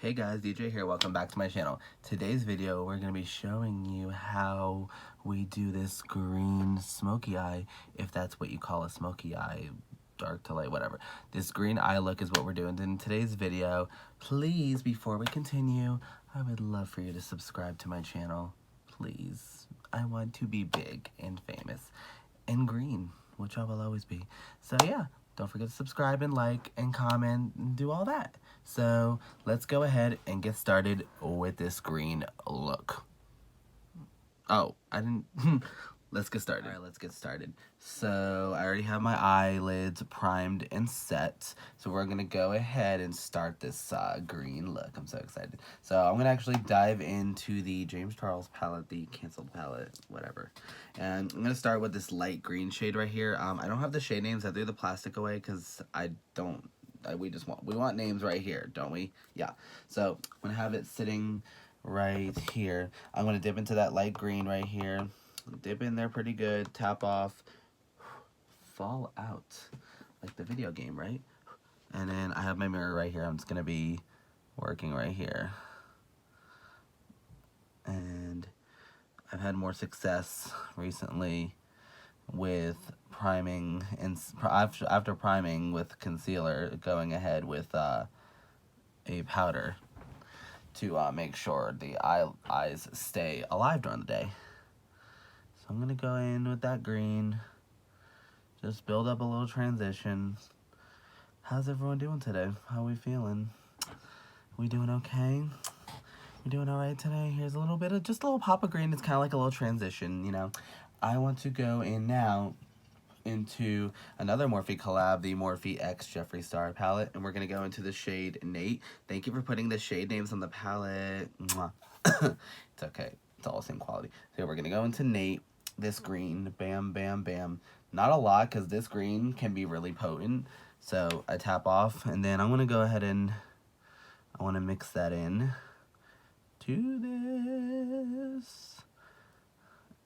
Hey guys, DJ here. Welcome back to my channel. Today's video, we're going to be showing you how we do this green smoky eye, if that's what you call a smoky eye, dark to light, whatever. This green eye look is what we're doing in today's video. Please, before we continue, I would love for you to subscribe to my channel. Please. I want to be big and famous and green, which I will always be. So yeah. Don't forget to subscribe and like and comment and do all that. So let's go ahead and get started with this green look. Oh, I didn't... Let's get started. Alright, let's get started. So I already have my eyelids primed and set. So we're going to go ahead and start this green look. I'm so excited. So I'm going to actually dive into the James Charles palette, the canceled palette, whatever. And I'm going to start with this light green shade right here. I don't have the shade names. I threw the plastic away because I don't... we want names right here, don't we? Yeah. So I'm going to have it sitting right here. I'm going to dip into that light green right here. Dip in there pretty good, tap off, fall out, like the video game, right? And then I have my mirror right here. I'm just gonna be working right here. And I've had more success recently with priming, and after priming with concealer, going ahead with a powder to make sure the eyes stay alive during the day. I'm going to go in with that green, just build up a little transition. How's everyone doing today? How are we feeling? We doing okay? We doing all right today? Here's a little bit of, just a little pop of green. It's kind of like a little transition, you know. I want to go in now into another Morphe collab, the Morphe X Jeffree Star palette, and we're going to go into the shade Nate. Thank you for putting the shade names on the palette. Mwah. It's okay. It's all the same quality. So we're going to go into Nate. This green, bam, bam, bam. Not a lot, because this green can be really potent. So I tap off, and then I'm going to go ahead and I want to mix that in to this.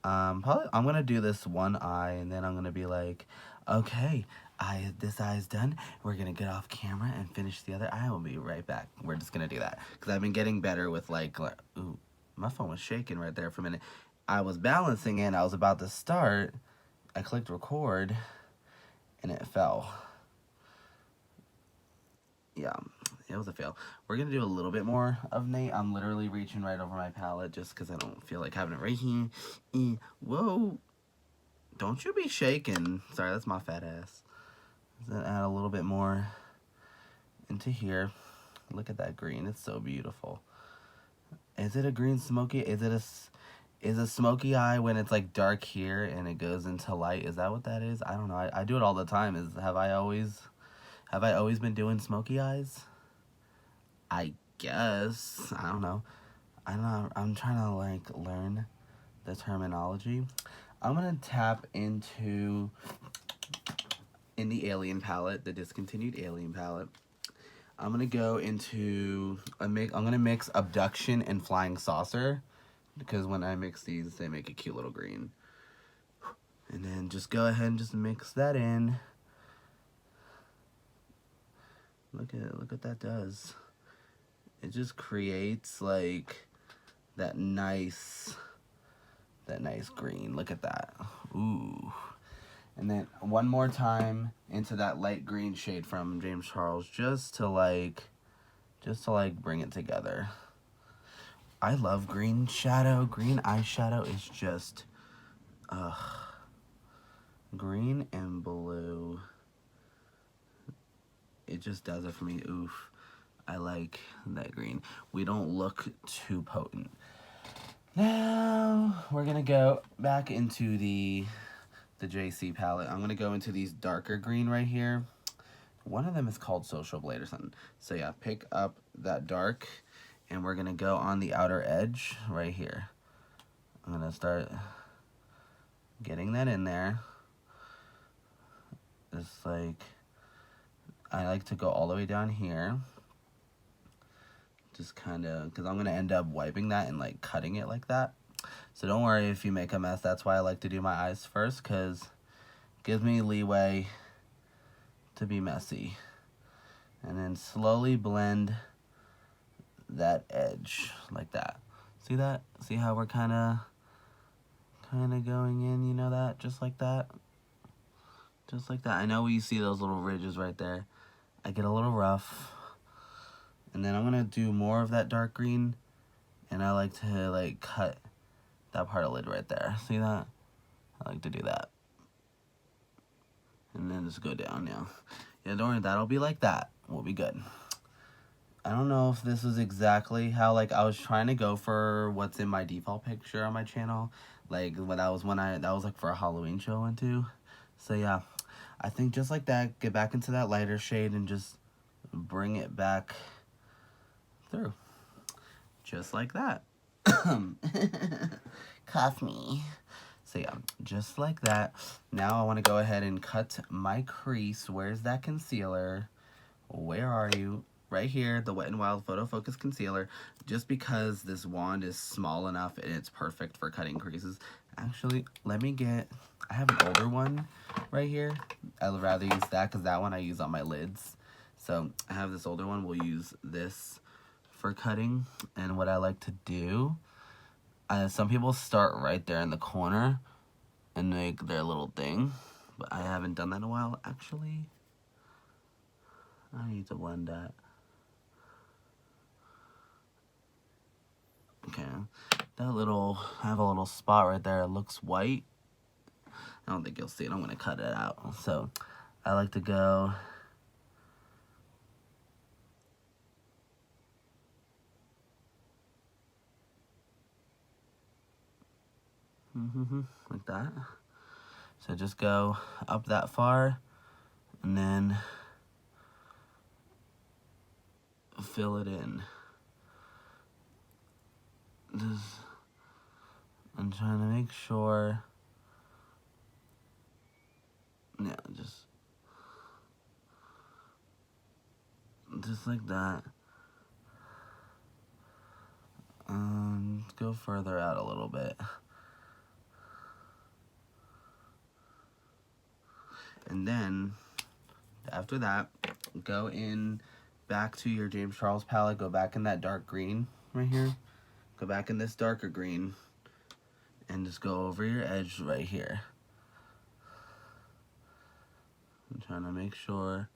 Probably I'm going to do this one eye, and then I'm going to be like, okay, this eye is done. We're going to get off camera and finish the other eye. We'll be right back. We're just going to do that, because I've been getting better with, like, ooh, my phone was shaking right there for a minute. I was balancing it, I was about to start, I clicked record, and it fell. Yeah, it was a fail. We're going to do a little bit more of Nate. I'm literally reaching right over my palette just because I don't feel like having it right here. Whoa. Don't you be shaking. Sorry, that's my fat ass. Let's add a little bit more into here. Look at that green. It's so beautiful. Is it a green smoky? Is a smoky eye when it's like dark here and it goes into light? Is that what that is? I don't know. I do it all the time. Have I always been doing smoky eyes? I guess. I don't know. I'm trying to like learn the terminology. I'm gonna tap into in the Alien palette, the discontinued Alien palette. I'm gonna go into I'm gonna mix Abduction and Flying Saucer, because when I mix these, they make a cute little green. And then just go ahead and just mix that in. Look what that does. It just creates like that nice green. Look at that. Ooh. And then one more time into that light green shade from James Charles, just to like bring it together. I love green shadow. Green eyeshadow is just, green and blue. It just does it for me. Oof. I like that green. We don't look too potent. Now, we're going to go back into the JC palette. I'm going to go into these darker green right here. One of them is called Social Blade or something. So yeah, pick up that dark, and we're going to go on the outer edge right here. I'm going to start getting that in there. Just like, I like to go all the way down here. Just kind of, because I'm going to end up wiping that and like cutting it like that. So don't worry if you make a mess. That's why I like to do my eyes first, because it gives me leeway to be messy. And then slowly blend that edge like that. See that? See how we're kind of going in, you know, that? Just like that. Just like that. I know you see those little ridges right there. I get a little rough. And then I'm going to do more of that dark green. And I like to, like, cut that part of lid right there. See that? I like to do that. And then just go down now. Yeah, don't worry, that'll be like that. We'll be good. I don't know if this was exactly how, like, I was trying to go for what's in my default picture on my channel. Like, that was like for a Halloween show I went to. So, yeah. I think just like that, get back into that lighter shade and just bring it back through. Just like that. Cuff me. So yeah, just like that. Now I want to go ahead and cut my crease. Where's that concealer? Where are you? Right here, the Wet n Wild Photo Focus Concealer. Just because this wand is small enough and it's perfect for cutting creases. Actually, I have an older one right here. I'd rather use that because that one I use on my lids. So I have this older one. We'll use this for cutting. And what I like to do, some people start right there in the corner and make their little thing. But I haven't done that in a while. Actually, I need to blend that. Okay, I have a little spot right there. It looks white. I don't think you'll see it. I'm going to cut it out. So, I like to go like that. So, just go up that far and then fill it in. I'm trying to make sure. Yeah, just like that. Go further out a little bit. And then, after that, go in back to your James Charles palette. Go back in that dark green right here. Go back in this darker green. And just go over your edge right here. I'm trying to make sure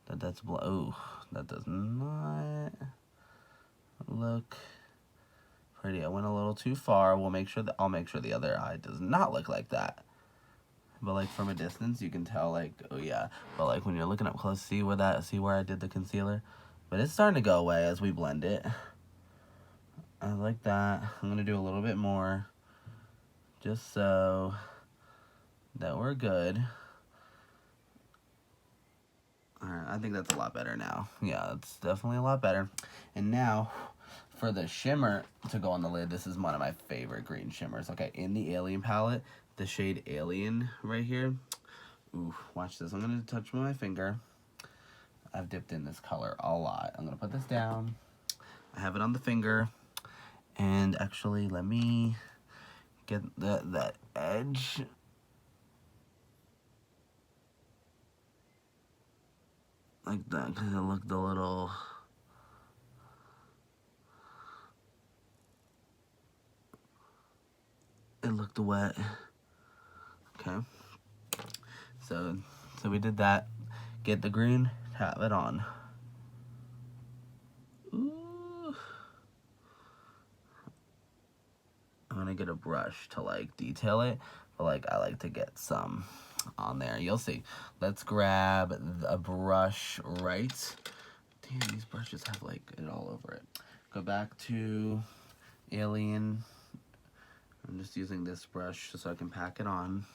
that that's oh, that does not look pretty. I went a little too far. I'll make sure the other eye does not look like that. But like from a distance, you can tell like, oh yeah. But like when you're looking up close, see where I did the concealer? But it's starting to go away as we blend it. I like that. I'm gonna do a little bit more, just so that we're good. Alright, I think that's a lot better now. Yeah, it's definitely a lot better. And now, for the shimmer to go on the lid, this is one of my favorite green shimmers. Okay, in the Alien palette, the shade Alien right here. Ooh, watch this. I'm going to touch with my finger. I've dipped in this color a lot. I'm going to put this down. I have it on the finger. And actually, let me get that edge. Like that, because it looked a little... It looked wet. Okay. So we did that. Get the green, tap it on. Ooh. I'm gonna get a brush to like detail it, but like I like to get some on there. You'll see. Let's grab a brush right. Damn, these brushes have like it all over it. Go back to Alien. I'm just using this brush just so I can pack it on.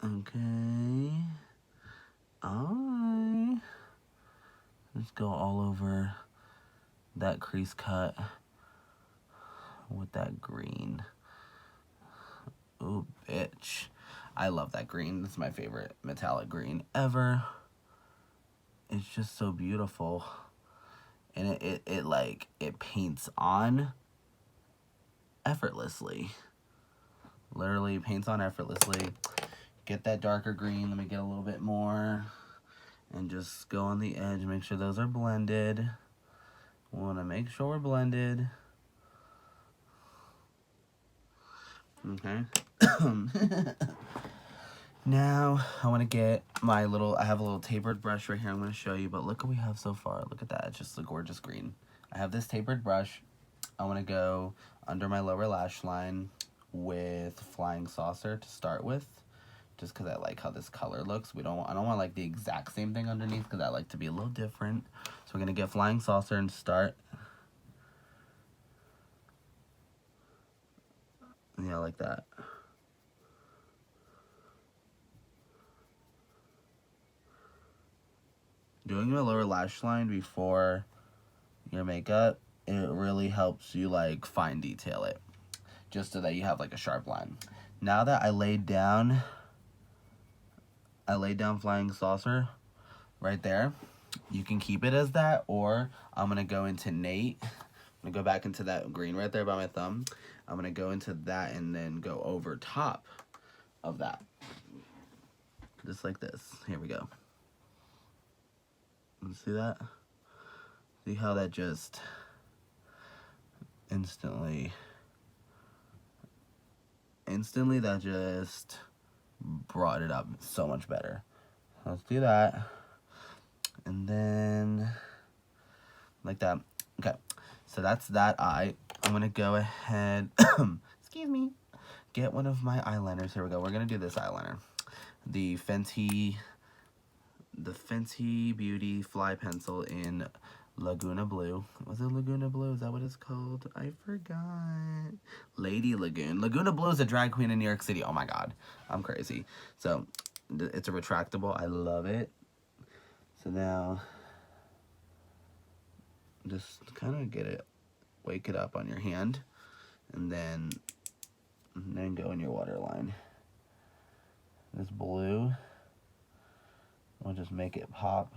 Okay. Alright. Let's go all over that crease cut with that green. Ooh, bitch. I love that green. This is my favorite metallic green ever. It's just so beautiful. And it paints on effortlessly. Literally paints on effortlessly. Get that darker green. Let me get a little bit more. And just go on the edge. Make sure those are blended. Want to make sure we're blended. Okay. Now, I want to get my little, I have a little tapered brush right here I'm going to show you, but look what we have so far. Look at that. It's just a gorgeous green. I have this tapered brush. I want to go under my lower lash line with Flying Saucer to start with, just because I like how this color looks. I don't want like the exact same thing underneath, because I like to be a little different. So we're going to get Flying Saucer and start. Yeah, like that. Doing your lower lash line before your makeup, it really helps you like fine detail it, just so that you have like a sharp line. Now that I laid down Flying Saucer right there, you can keep it as that, or I'm gonna go into Nate. I'm gonna go back into that green right there by my thumb. I'm gonna go into that and then go over top of that, just like this. Here we go. See that? See how that just instantly that just brought it up so much better. Let's do that. And then like that. Okay, so that's that eye. I'm gonna go ahead, excuse me, get one of my eyeliners. Here we go. We're gonna do this eyeliner, the Fenty Beauty Fly Pencil in Laguna Blue. Was it Laguna Blue? Is that what it's called? I forgot. Lady Lagoon. Laguna Blue is a drag queen in New York City. Oh my god, I'm crazy. So it's a retractable. I love it. So now just kind of get it, wake it up on your hand, and then go in your waterline. This blue, we'll just make it pop.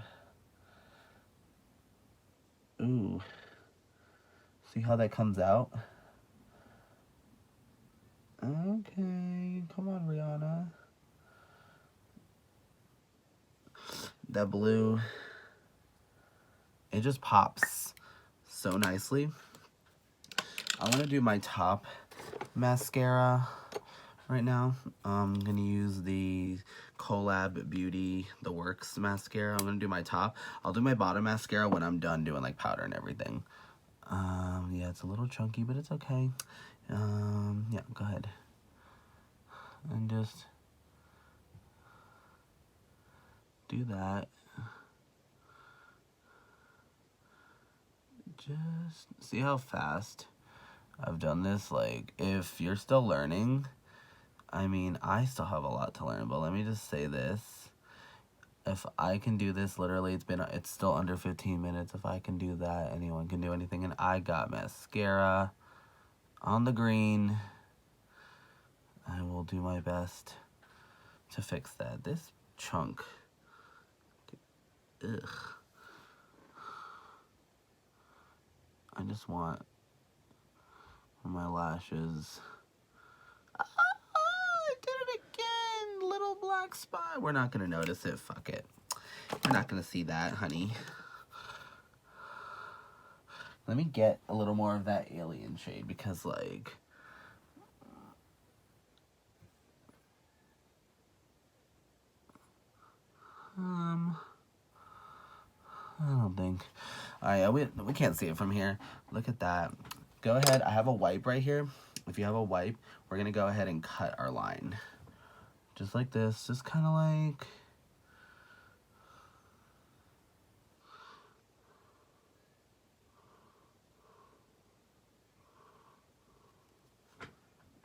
Ooh, see how that comes out? Okay, come on, Rihanna. That blue, it just pops so nicely. I want to do my top mascara right now. I'm gonna use the Collab Beauty The Works mascara. I'm gonna do my top. I'll do my bottom mascara when I'm done doing like powder and everything. Yeah, it's a little chunky, but it's okay. Yeah, go ahead and just do that. Just see how fast I've done this. Like, if you're still learning, I mean, I still have a lot to learn, but let me just say this. If I can do this, literally, it's still under 15 minutes. If I can do that, anyone can do anything. And I got mascara on the green. I will do my best to fix that. This chunk, ugh. I just want my lashes. I did it again! Little black spot. We're not gonna notice it. Fuck it. We're not gonna see that, honey. Let me get a little more of that alien shade, because, like, I don't think. Alright, we can't see it from here. Look at that. Go ahead. I have a wipe right here. If you have a wipe, we're gonna go ahead and cut our line. Just like this. Just kind of like...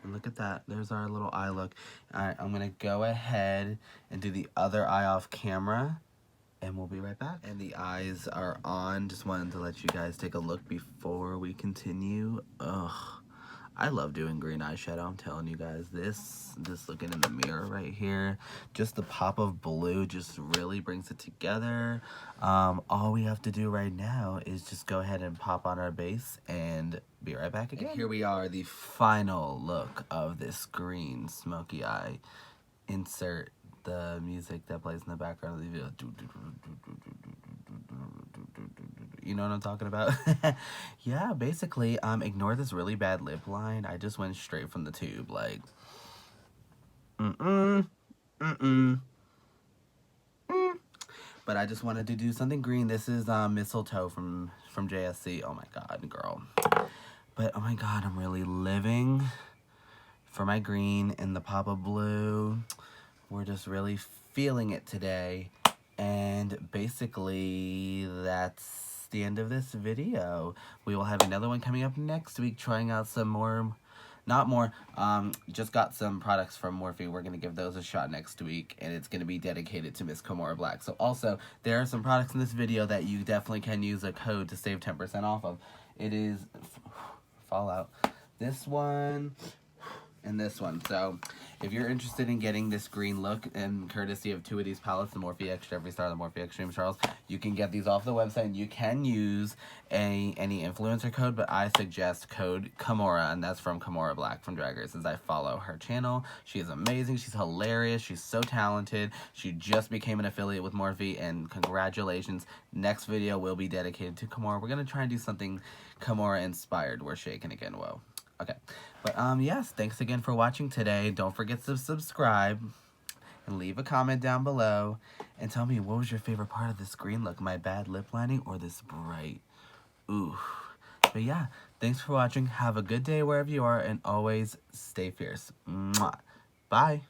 And look at that. There's our little eye look. Alright, I'm gonna go ahead and do the other eye off camera, and we'll be right back. And the eyes are on. Just wanted to let you guys take a look before we continue. Ugh. I love doing green eyeshadow. I'm telling you guys, just looking in the mirror right here, just the pop of blue just really brings it together. All we have to do right now is just go ahead and pop on our base and be right back again. And here we are, the final look of this green smoky eye. Insert the music that plays in the background of the video. You know what I'm talking about? Yeah, basically, ignore this really bad lip line. I just went straight from the tube, like, mm-mm, mm-mm, mm. But I just wanted to do something green. This is mistletoe from JSC. Oh my god, girl. But oh my god, I'm really living for my green and the pop of blue. We're just really feeling it today. And basically, that's the end of this video. We will have another one coming up next week, trying out some more, not more, just got some products from Morphe. We're going to give those a shot next week, and it's going to be dedicated to Miss Kimora Black. So also, there are some products in this video that you definitely can use a code to save 10% off of. It is Fallout. This one and this one. So if you're interested in getting this green look, and courtesy of two of these palettes, the Morphe Extra Every Star, the Morphe Extreme Charles, you can get these off the website, and you can use any influencer code, but I suggest code Kimora, and that's from Kimora Black from Drag Race, as I follow her channel. She is amazing. She's hilarious. She's so talented. She just became an affiliate with Morphe, and congratulations. Next video will be dedicated to Kimora. We're going to try and do something Kimora inspired. We're shaking again. Whoa. Okay, but yes, thanks again for watching today. Don't forget to subscribe and leave a comment down below and tell me, what was your favorite part of this green look, my bad lip lining or this bright? Ooh. But yeah, thanks for watching. Have a good day wherever you are, and always stay fierce. Mwah. Bye.